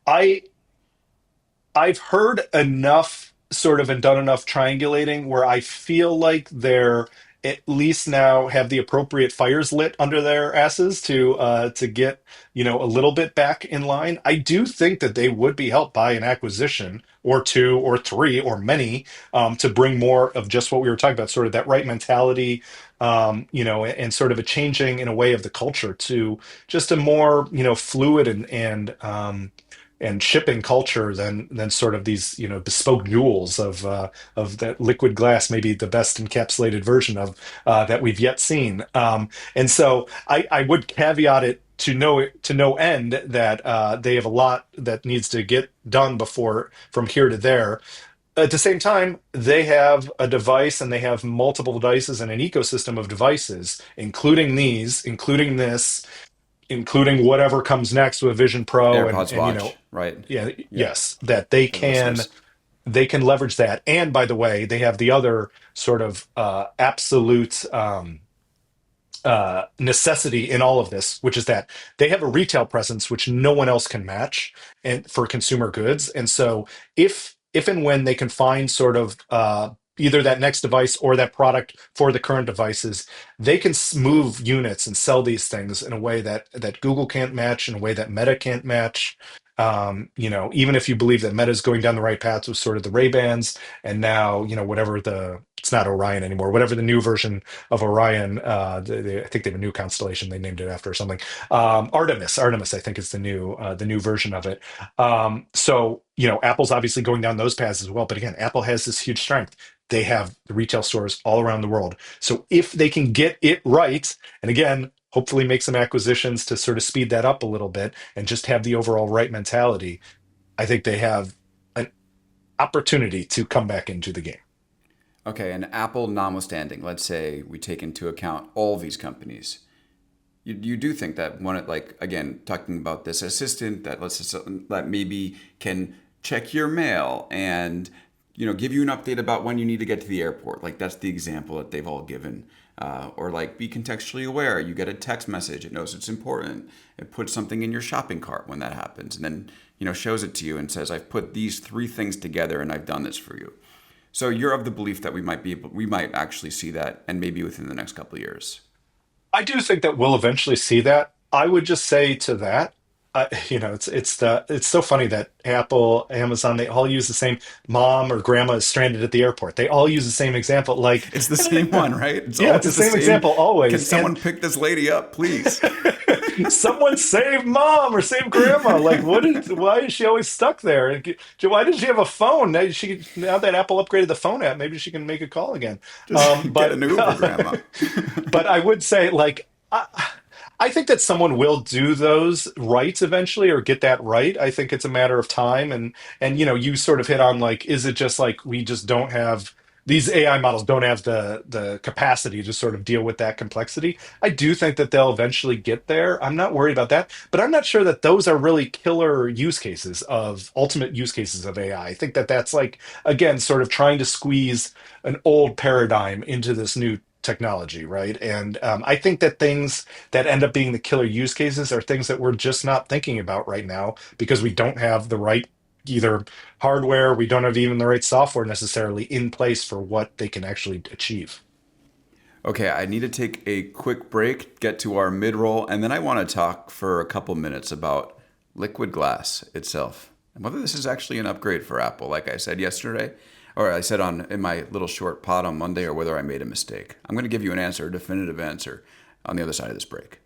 I I've heard enough sort of and done enough triangulating where I feel like they're at least now have the appropriate fires lit under their asses to get a little bit back in line. I do think that they would be helped by an acquisition or two or three or many to bring more of just what we were talking about, sort of that right mentality, and sort of a changing in a way of the culture to just a more fluid and shipping culture than sort of these bespoke jewels of that liquid glass, maybe the best encapsulated version of that we've yet seen. And so I would caveat it to no end that they have a lot that needs to get done before from here to there. At the same time, they have a device and they have multiple devices and an ecosystem of devices, including these, including this, including whatever comes next with Vision Pro
AirPods Watch, right?
yeah,
Yeah,
yes, that they
for the
can
listeners.
they can leverage that. And by the way, they have the other sort of absolute necessity in all of this, which is that they have a retail presence which no one else can match, and for consumer goods. And so, if and when they can find sort of either that next device or that product for the current devices, they can move units and sell these things in a way that Google can't match, in a way that Meta can't match. Even if you believe that Meta is going down the right path with sort of the Ray-Bans, and now whatever it's not Orion anymore, whatever the new version of Orion. I think they have a new constellation they named it after or something. Artemis, I think is the new version of it. So Apple's obviously going down those paths as well. But again, Apple has this huge strength. They have the retail stores all around the world. So if they can get it right, and again, hopefully make some acquisitions to sort of speed that up a little bit, and just have the overall right mentality, I think they have an opportunity to come back into the game.
Okay, and Apple notwithstanding, let's say we take into account all these companies. You do think that one, like, again, talking about this assistant that maybe can check your mail and give you an update about when you need to get to the airport. Like, that's the example that they've all given. Or like, be contextually aware. You get a text message, it knows it's important. It puts something in your shopping cart when that happens, and then shows it to you and says, "I've put these three things together and I've done this for you." So you're of the belief that we might actually see that, and maybe within the next couple of years.
I do think that we'll eventually see that. I would just say to that, it's so funny that Apple, Amazon, they all use the same. Mom or grandma is stranded at the airport. They all use the same example. Like,
It's the same one, right? It's
yeah, it's the
always the
same
same.
example
Can
always.
someone pick this lady up, please?
Someone save mom or save grandma. Like, why is she always stuck there? Why does she have a phone? Now that Apple upgraded the phone app, maybe she can make a call again.
Just get
But
an Uber, grandma.
but I would say, like, I think that someone will do those right eventually, or get that right. I think it's a matter of time. And you sort of hit on, like, is it just like we just don't have these AI models don't have the capacity to sort of deal with that complexity? I do think that they'll eventually get there. I'm not worried about that, but I'm not sure that those are really killer use cases of ultimate use cases of AI. I think that that's, like, again, sort of trying to squeeze an old paradigm into this new technology, right? And I think that things that end up being the killer use cases are things that we're just not thinking about right now, because we don't have the right either hardware, we don't have even the right software necessarily in place for what they can actually achieve.
Okay, I need to take a quick break, get to our mid roll, and then I want to talk for a couple minutes about liquid glass itself and whether this is actually an upgrade for Apple, like I said yesterday, or I said in my little short pod on Monday, or whether I made a mistake. I'm going to give you an answer, a definitive answer, on the other side of this break.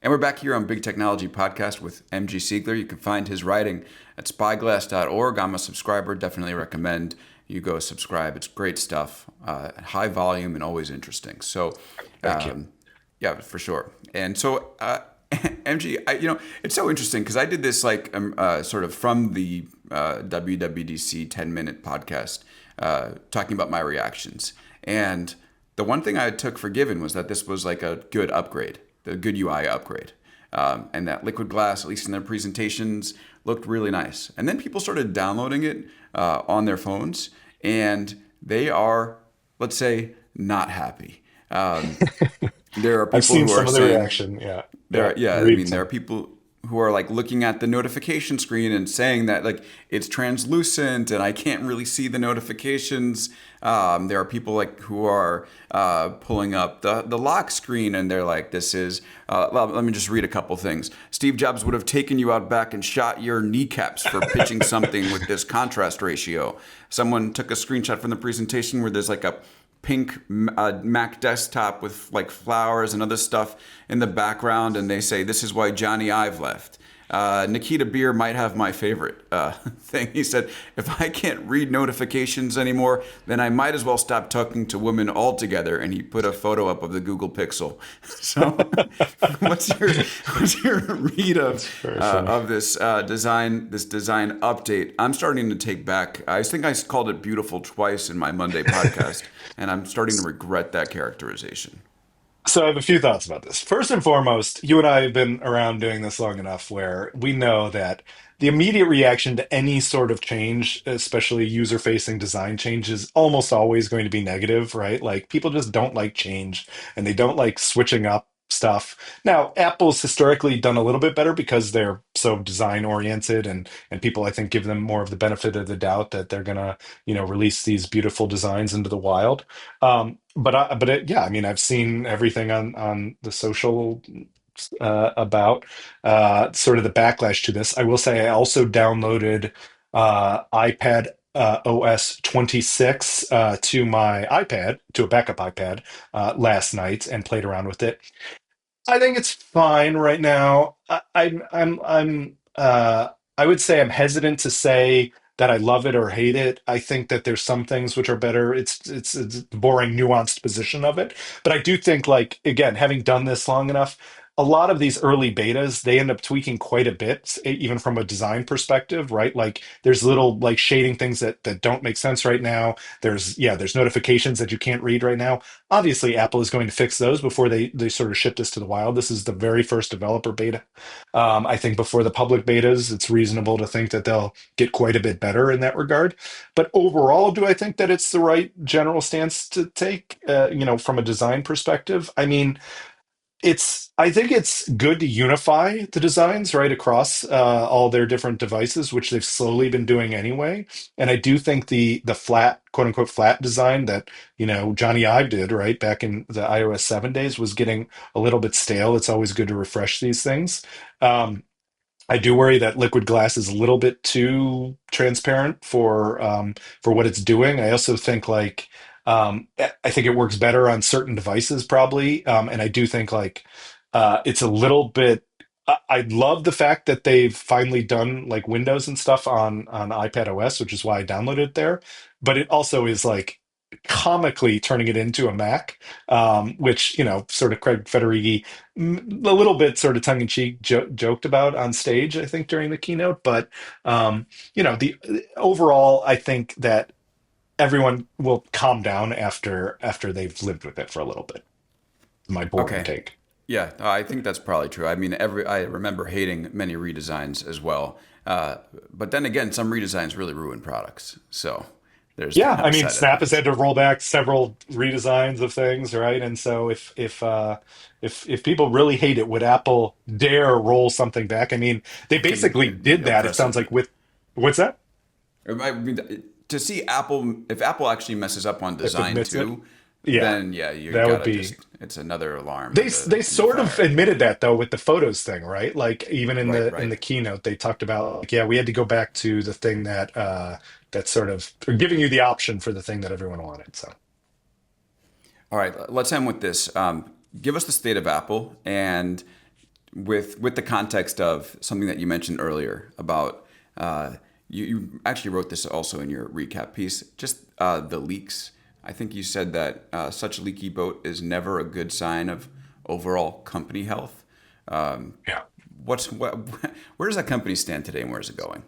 And we're back here on Big Technology Podcast with MG Siegler. You can find his writing at spyglass.org. I'm a subscriber. Definitely recommend you go subscribe. It's great stuff, high volume and always interesting. So,
Thank you.
yeah, for sure. And so MG, it's so interesting because I did this like sort of from the WWDC 10-minute podcast talking about my reactions. And the one thing I took for given was that this was like a good upgrade, the good UI upgrade. And that liquid glass, at least in their presentations, looked really nice. And then people started downloading it on their phones, and they are, let's say, not happy. There are
I've
people
seen
who are
some of the
saying,
reaction. Yeah.
there, yeah, I
Read
mean, there
some.
are people who are like looking at the notification screen and saying that like it's translucent and I can't really see the notifications. There are people like who are pulling up the lock screen and they're like, this is. Well, let me just read a couple things. Steve Jobs would have taken you out back and shot your kneecaps for pitching something with this contrast ratio. Someone took a screenshot from the presentation where there's like a pink Mac desktop with like flowers and other stuff in the background, and they say this is why Johnny Ive left. Nikita Beer might have my favorite thing. He said, if I can't read notifications anymore, then I might as well stop talking to women altogether. And he put a photo up of the Google Pixel. So what's your read of this design update? I'm starting to take back. I think I called it beautiful twice in my Monday podcast, and I'm starting to regret that characterization.
So I have a few thoughts about this. First and foremost, you and I have been around doing this long enough where we know that the immediate reaction to any sort of change, especially user-facing design change, is almost always going to be negative, right? Like people just don't like change and they don't like switching up stuff. Now, Apple's historically done a little bit better because they're so design oriented and people I think give them more of the benefit of the doubt that they're gonna, release these beautiful designs into the wild. Yeah, I mean, I've seen everything on the social about sort of the backlash to this. I will say I also downloaded iPad OS 26 to my iPad, to a backup iPad last night and played around with it. I think it's fine right now. I would say I'm hesitant to say that I love it or hate it. I think that there's some things which are better. It's a boring, nuanced position of it. But I do think, like, again, having done this long enough, a lot of these early betas, they end up tweaking quite a bit, even from a design perspective, right? Like there's little like shading things that don't make sense right now. There's notifications that you can't read right now. Obviously, Apple is going to fix those before they sort of ship this to the wild. This is the very first developer beta. I think before the public betas, it's reasonable to think that they'll get quite a bit better in that regard. But overall, do I think that it's the right general stance to take, from a design perspective? I mean, I think it's good to unify the designs right across all their different devices, which they've slowly been doing anyway. And I do think the flat, quote unquote, flat design that Johnny Ive did right back in the iOS 7 days was getting a little bit stale. It's always good to refresh these things. Um, I do worry that liquid glass is a little bit too transparent for what it's doing. I also think I think it works better on certain devices probably, and I do think it's a little bit. I love the fact that they've finally done like Windows and stuff on iPad OS, which is why I downloaded it there. But it also is like comically turning it into a Mac, which sort of Craig Federighi a little bit sort of tongue in cheek joked about on stage, I think, during the keynote. But the overall, I think that everyone will calm down after they've lived with it for a little bit. My boring
Okay.
take.
Yeah, I think that's probably true. I mean, I remember hating many redesigns as well. But then again, some redesigns really ruin products. So there's
Yeah,
that
I mean,
side of
Snap has
things.
had to roll back several redesigns of things, right? And so if people really hate it, would Apple dare roll something back? I mean, they basically
It'd be
did that. It sounds
oppressive.
like with what's that?
I mean, to see Apple, if Apple actually messes up on
If
design
admits it,
too,
yeah,
then yeah, you
that would
gotta
be.
just, it's another alarm
They they
in the
sort of
fire.
admitted that though with the photos thing, right? Like even in
Right,
the
right.
keynote, they talked about like, yeah, we had to go back to the thing that sort of or giving you the option for the thing that everyone wanted. So.
All right, let's end with this. Give us the state of Apple, and with the context of something that you mentioned earlier about you actually wrote this also in your recap piece, just the leaks. I think you said that such a leaky boat is never a good sign of overall company health.
Yeah.
Where does that company stand today, and where's it going?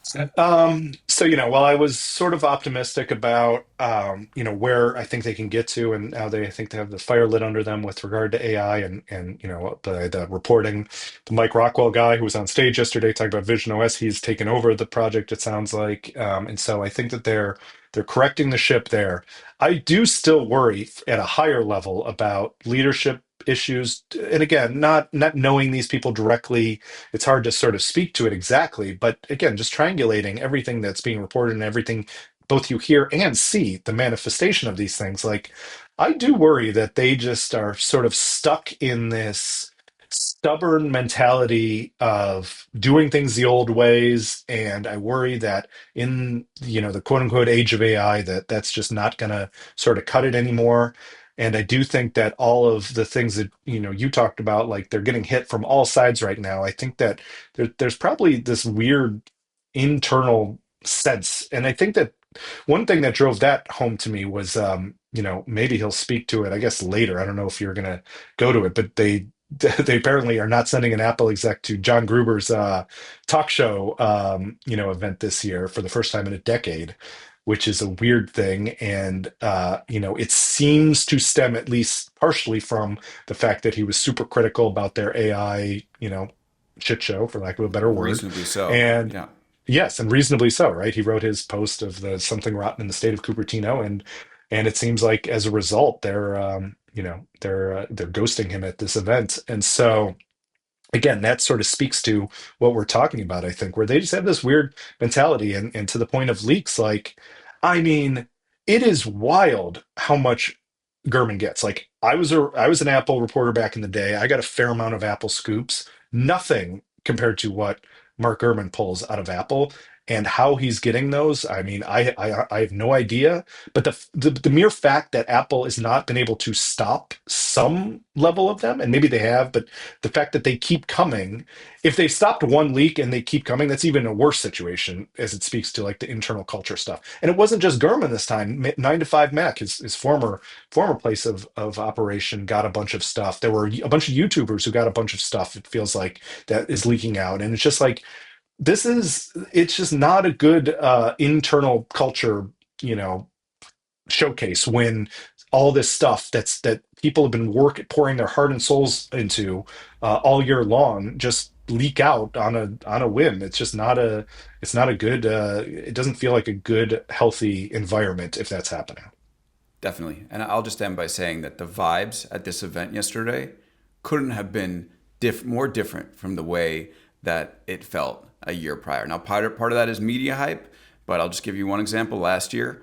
So, while I was sort of optimistic about, where I think they can get to, and now I think they have the fire lit under them with regard to AI and the reporting, the Mike Rockwell guy who was on stage yesterday talking about Vision OS, he's taken over the project, it sounds like, and so I think that they're correcting the ship there. I do still worry at a higher level about leadership issues, and again, not knowing these people directly, it's hard to sort of speak to it exactly, but again, just triangulating everything that's being reported and everything both you hear and see the manifestation of these things, like I do worry that they just are sort of stuck in this stubborn mentality of doing things the old ways, and I worry that in the quote unquote age of AI, that's just not going to sort of cut it anymore. And I do think that all of the things that you talked about, like they're getting hit from all sides right now. I think that there's probably this weird internal sense, and I think that one thing that drove that home to me was, maybe he'll speak to it, I guess later. I don't know if you're going to go to it, but they they apparently are not sending an Apple exec to John Gruber's talk show, event this year for the first time in a decade, which is a weird thing. And, it seems to stem at least partially from the fact that he was super critical about their AI, shit show, for lack of a better word.
Reasonably so.
And
Yeah.
yes, and reasonably so, right? He wrote his post of the something rotten in the state of Cupertino, and it seems like as a result, they're ghosting him at this event. And so again, that sort of speaks to what we're talking about, I think, where they just have this weird mentality, and to the point of leaks, like, I mean, it is wild how much Gurman gets. Like, I was an Apple reporter back in the day. I got a fair amount of Apple scoops. Nothing compared to what Mark Gurman pulls out of Apple and how he's getting those. I mean, I have no idea. But the mere fact that Apple has not been able to stop some level of them, and maybe they have, but the fact that they keep coming, if they've stopped one leak and they keep coming, that's even a worse situation as it speaks to like the internal culture stuff. And it wasn't just Gurman this time. 9 to 5 Mac, his former place of operation, got a bunch of stuff. There were a bunch of YouTubers who got a bunch of stuff, it feels like, that is leaking out. And it's just like, it's just not a good internal culture, you know, showcase when all this stuff that people have been pouring their heart and souls into all year long just leak out on a whim. It's not a good it doesn't feel like a good healthy environment if that's happening.
Definitely. And I'll just end by saying that the vibes at this event yesterday couldn't have been more different from the way that it felt a year prior. Now, part of that is media hype, but I'll just give you one example. Last year,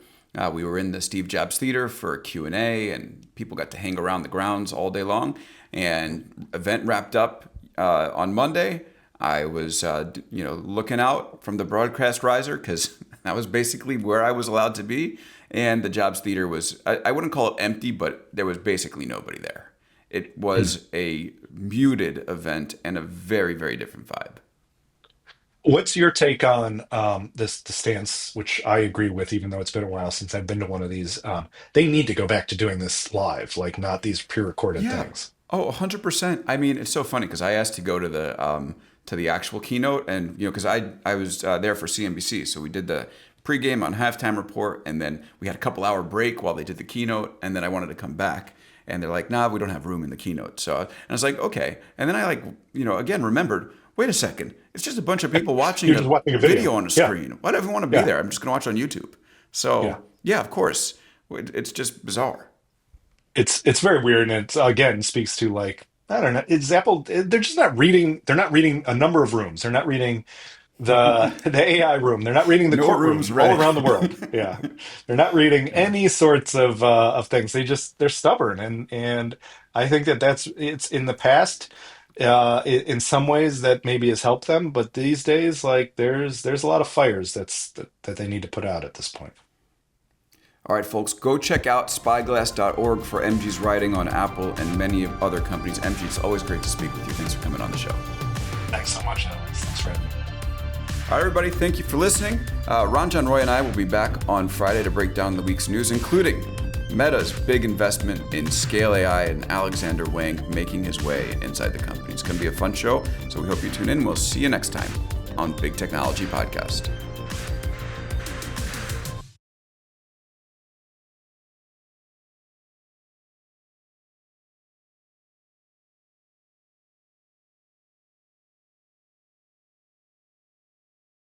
we were in the Steve Jobs Theater for a Q&A, and people got to hang around the grounds all day long. And event wrapped up on Monday. I was, looking out from the broadcast riser because that was basically where I was allowed to be. And the Jobs Theater was, I wouldn't call it empty, but there was basically nobody there. It was a muted event and a very, very different vibe.
What's your take on the stance, which I agree with, even though it's been a while since I've been to one of these? They need to go back to doing this live, like not these pre-recorded
Yeah.
things.
Oh, 100%. I mean, it's so funny because I asked to go to the actual keynote, and because I was there for CNBC, so we did the pregame on halftime report, and then we had a couple-hour break while they did the keynote, and then I wanted to come back, and they're like, "Nah, we don't have room in the keynote." So, and I was like, "Okay," and then I again remembered. Wait a second, it's just a bunch of people watching
You're just watching a video.
video on a
Yeah,
screen. Why do I want to be
yeah,
there? I'm just going to watch on YouTube.
yeah.
So, yeah, of course, it's just bizarre.
It's very weird, and it again speaks to, like, I don't know. It's Apple. They're just not reading. They're not reading a number of rooms. They're not reading the AI room. They're not reading the
No
courtroom
room's
all
ready.
around the world. Yeah, they're not reading any sorts of things. They're stubborn, and I think it's in the past. In some ways, that maybe has helped them, but these days, like, there's a lot of fires that they need to put out at this point.
All right, folks, go check out spyglass.org for MG's writing on Apple and many other companies. MG, it's always great to speak with you. Thanks for coming on the show.
Thanks so much, Alex. Thanks for having me.
All right, everybody, thank you for listening. Ron John Roy and I will be back on Friday to break down the week's news, including Meta's big investment in Scale AI and Alexander Wang making his way inside the company. It's going to be a fun show, so we hope you tune in. We'll see you next time on Big Technology Podcast.